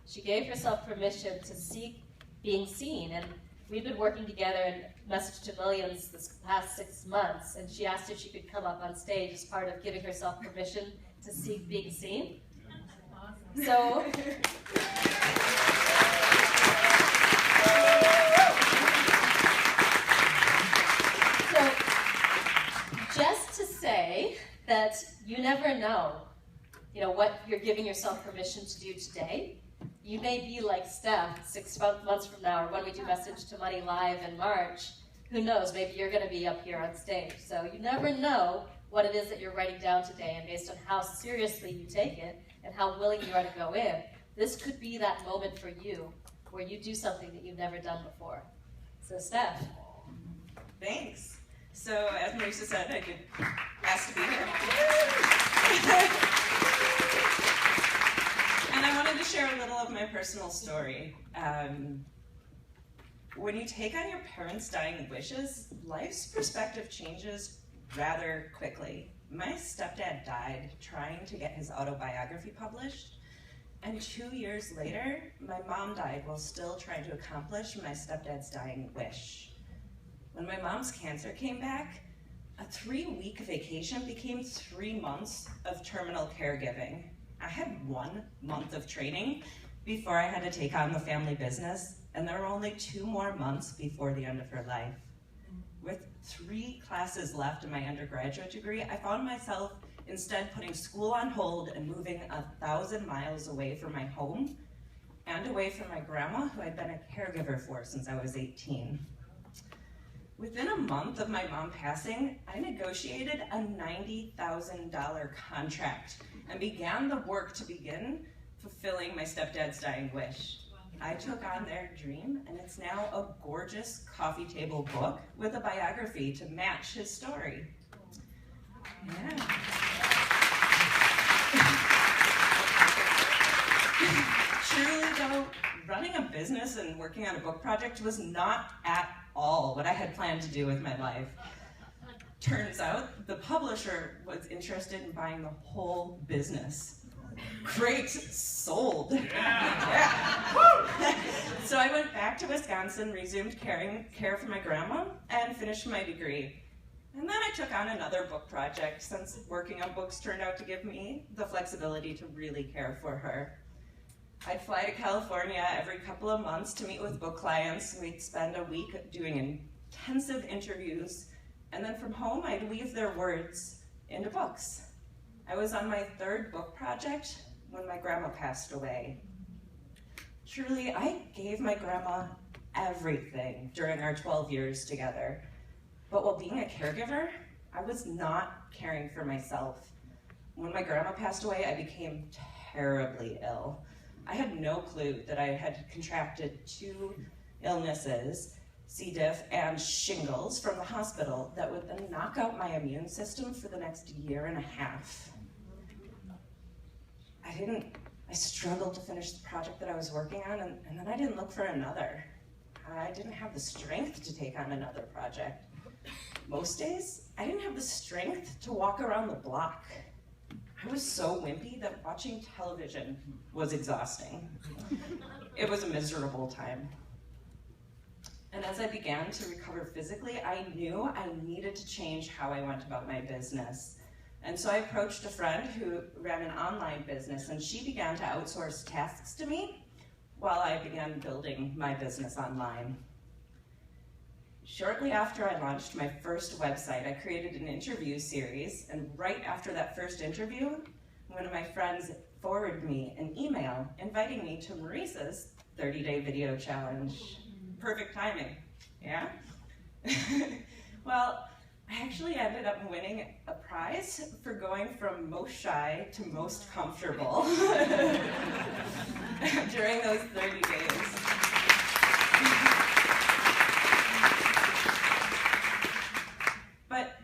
She gave herself permission to seek being seen, and we've been working together and Message to Millions this past 6 months, and she asked if she could come up on stage as part of giving herself permission to seek being seen. So, just to say that you never know, what you're giving yourself permission to do today. You may be like Steph 6 months from now, or when we do Message to Money Live in March. Who knows, maybe you're going to be up here on stage. So you never know what it is that you're writing down today, and based on how seriously you take it and how willing you are to go in, this could be that moment for you where you do something that you've never done before. So Steph. Thanks. So as Marisa said, I get asked to be here. And I wanted to share a little of my personal story. When you take on your parents' dying wishes, life's perspective changes rather quickly. My stepdad died trying to get his autobiography published, and 2 years later, my mom died while still trying to accomplish my stepdad's dying wish. When my mom's cancer came back, a 3-week vacation became 3 months of terminal caregiving. I had 1 month of training before I had to take on the family business, and there were only 2 more months before the end of her life. With 3 classes left in my undergraduate degree, I found myself instead putting school on hold and moving 1,000 miles away from my home and away from my grandma, who I'd been a caregiver for since I was 18. Within a month of my mom passing, I negotiated a $90,000 contract and began the work to begin fulfilling my stepdad's dying wish. I took on their dream, and it's now a gorgeous coffee table book with a biography to match his story. Yeah. Truly though, running a business and working on a book project was not at all what I had planned to do with my life. Turns out, the publisher was interested in buying the whole business. Great, sold. Yeah. So I went back to Wisconsin, resumed care for my grandma, and finished my degree. And then I took on another book project, since working on books turned out to give me the flexibility to really care for her. I'd fly to California every couple of months to meet with book clients. We'd spend a week doing intensive interviews, and then from home I'd weave their words into books. I was on my 3rd book project when my grandma passed away. Truly, I gave my grandma everything during our 12 years together. But while being a caregiver, I was not caring for myself. When my grandma passed away, I became terribly ill. I had no clue that I had contracted 2 illnesses, C. diff and shingles, from the hospital that would then knock out my immune system for the next 1.5 years. I struggled to finish the project that I was working on, and then I didn't look for another. I didn't have the strength to take on another project. Most days, I didn't have the strength to walk around the block. I was so wimpy that watching television was exhausting. It was a miserable time. And as I began to recover physically, I knew I needed to change how I went about my business. And so I approached a friend who ran an online business, and she began to outsource tasks to me while I began building my business online. Shortly after I launched my first website, I created an interview series, and right after that first interview, one of my friends forwarded me an email inviting me to Marisa's 30-day video challenge. Perfect timing, yeah? Well, I actually ended up winning a prize for going from most shy to most comfortable during those 30 days. But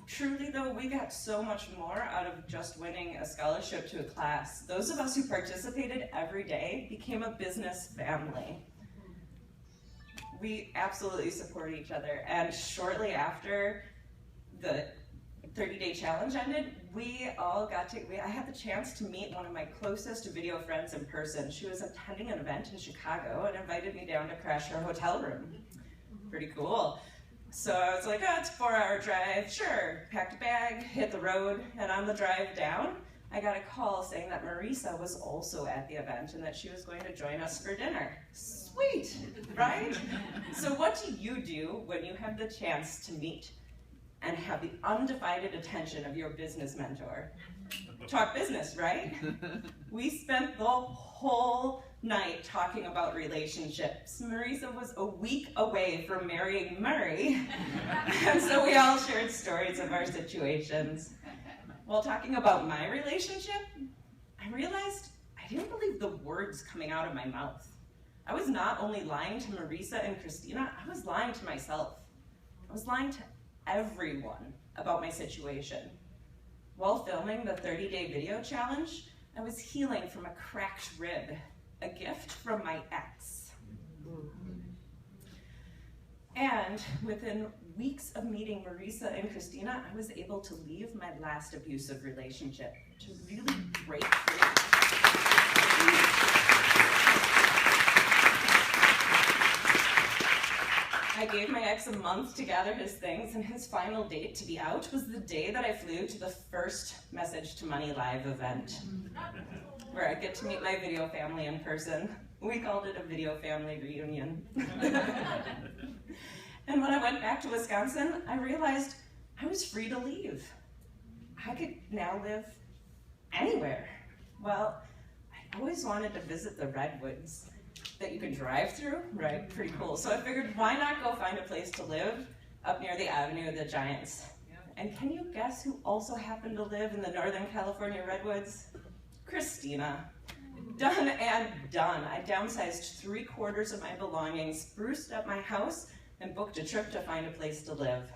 truly though, we got so much more out of just winning a scholarship to a class. Those of us who participated every day became a business family. We absolutely support each other, and shortly after the 30-day challenge ended, I had the chance to meet one of my closest video friends in person. She was attending an event in Chicago and invited me down to crash her hotel room. Pretty cool. So I was like, oh, it's a 4-hour drive, sure. Packed a bag, hit the road, and on the drive down, I got a call saying that Marisa was also at the event and that she was going to join us for dinner. Sweet, right? So what do you do when you have the chance to meet and have the undivided attention of your business mentor? Talk business, right? We spent the whole night talking about relationships. Marisa was a week away from marrying Murray, and so we all shared stories of our situations. While talking about my relationship, I realized I didn't believe the words coming out of my mouth. I was not only lying to Marisa and Christina, I was lying to myself. I was lying to everyone about my situation. While filming the 30-day video challenge, I was healing from a cracked rib, a gift from my ex. And within weeks of meeting Marisa and Christina, I was able to leave my last abusive relationship to really break free. I gave my ex a month to gather his things, and his final date to be out was the day that I flew to the first Message to Money Live event, where I get to meet my video family in person. We called it a video family reunion. And when I went back to Wisconsin, I realized I was free to leave. I could now live anywhere. Well, I always wanted to visit the redwoods that you can drive through, right? Pretty cool. So I figured, why not go find a place to live up near the Avenue of the Giants? And can you guess who also happened to live in the Northern California redwoods? Christina. Done and done. I downsized 3/4 of my belongings, spruced up my house, and booked a trip to find a place to live.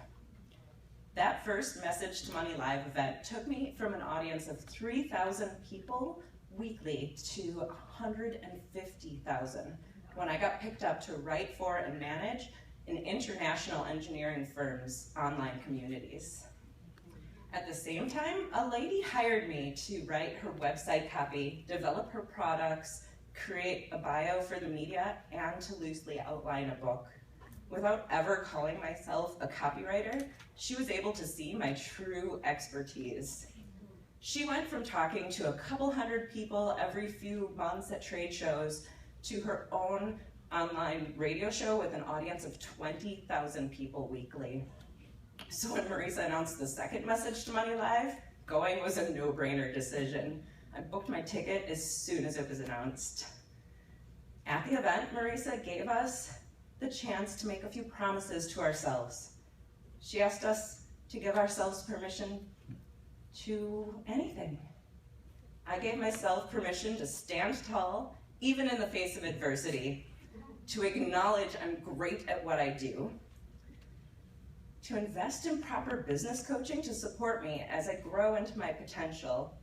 That first Message to Money Live event took me from an audience of 3,000 people weekly to 150,000 when I got picked up to write for and manage an international engineering firm's online communities. At the same time, a lady hired me to write her website copy, develop her products, create a bio for the media, and to loosely outline a book. Without ever calling myself a copywriter, she was able to see my true expertise. She went from talking to a couple hundred people every few months at trade shows to her own online radio show with an audience of 20,000 people weekly. So when Marisa announced the second Message to Money Live, going was a no-brainer decision. I booked my ticket as soon as it was announced. At the event, Marisa gave us the chance to make a few promises to ourselves. She asked us to give ourselves permission to anything. I gave myself permission to stand tall, even in the face of adversity, to acknowledge I'm great at what I do, to invest in proper business coaching to support me as I grow into my potential,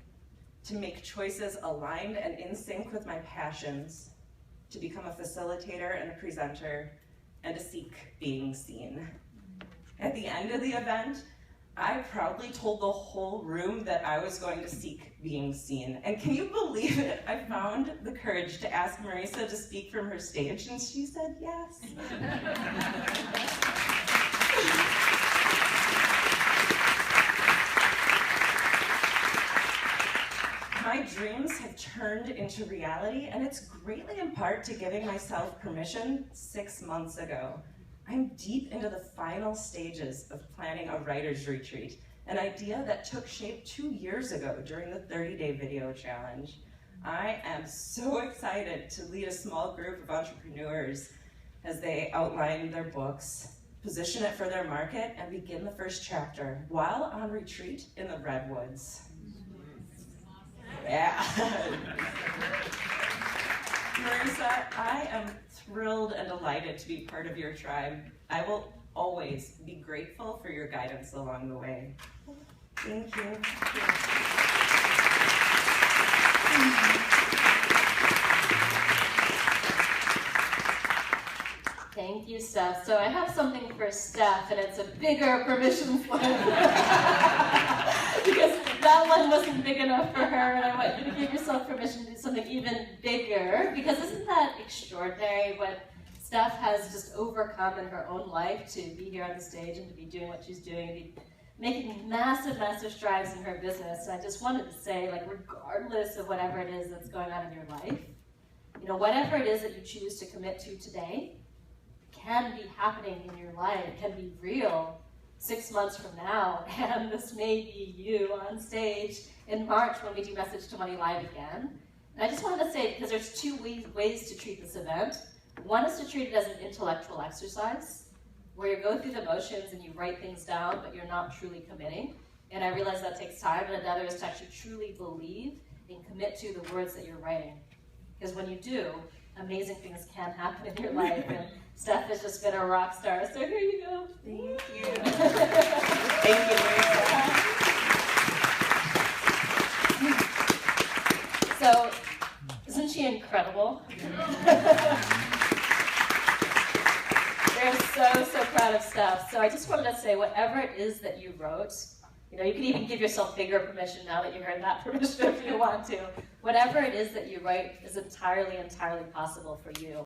to make choices aligned and in sync with my passions, to become a facilitator and a presenter, and to seek being seen. At the end of the event, I proudly told the whole room that I was going to seek being seen. And can you believe it? I found the courage to ask Marisa to speak from her stage, and she said yes. My dreams have turned into reality, and it's greatly in part to giving myself permission 6 months ago. I'm deep into the final stages of planning a writer's retreat, an idea that took shape 2 years ago during the 30-day video challenge. I am so excited to lead a small group of entrepreneurs as they outline their books, position it for their market, and begin the first chapter while on retreat in the redwoods. Yeah. Marisa, I am thrilled and delighted to be part of your tribe. I will always be grateful for your guidance along the way. Thank you. Thank you Steph. So I have something for Steph, and it's a bigger permission slip. Because that one wasn't big enough for her, and I want you to give yourself permission to do something even bigger, because isn't that extraordinary what Steph has just overcome in her own life to be here on the stage and to be doing what she's doing, and be making massive, massive strides in her business. And I just wanted to say, like, regardless of whatever it is that's going on in your life, you know, whatever it is that you choose to commit to today can be happening in your life, can be real 6 months from now, and this may be you on stage in March when we do Message to Money Live again. And I just wanted to say, because there's two ways to treat this event. One is to treat it as an intellectual exercise, where you go through the motions and you write things down, but you're not truly committing. And I realize that takes time, and another is to actually truly believe and commit to the words that you're writing. Because when you do, amazing things can happen in your life, and Steph has just been a rock star, so here you go. Thank you. Thank you, Marisa. So, isn't she incredible? They're so proud of Steph. So I just wanted to say, whatever it is that you wrote, you know, you can even give yourself bigger permission now that you heard that permission if you want to. Whatever it is that you write is entirely possible for you.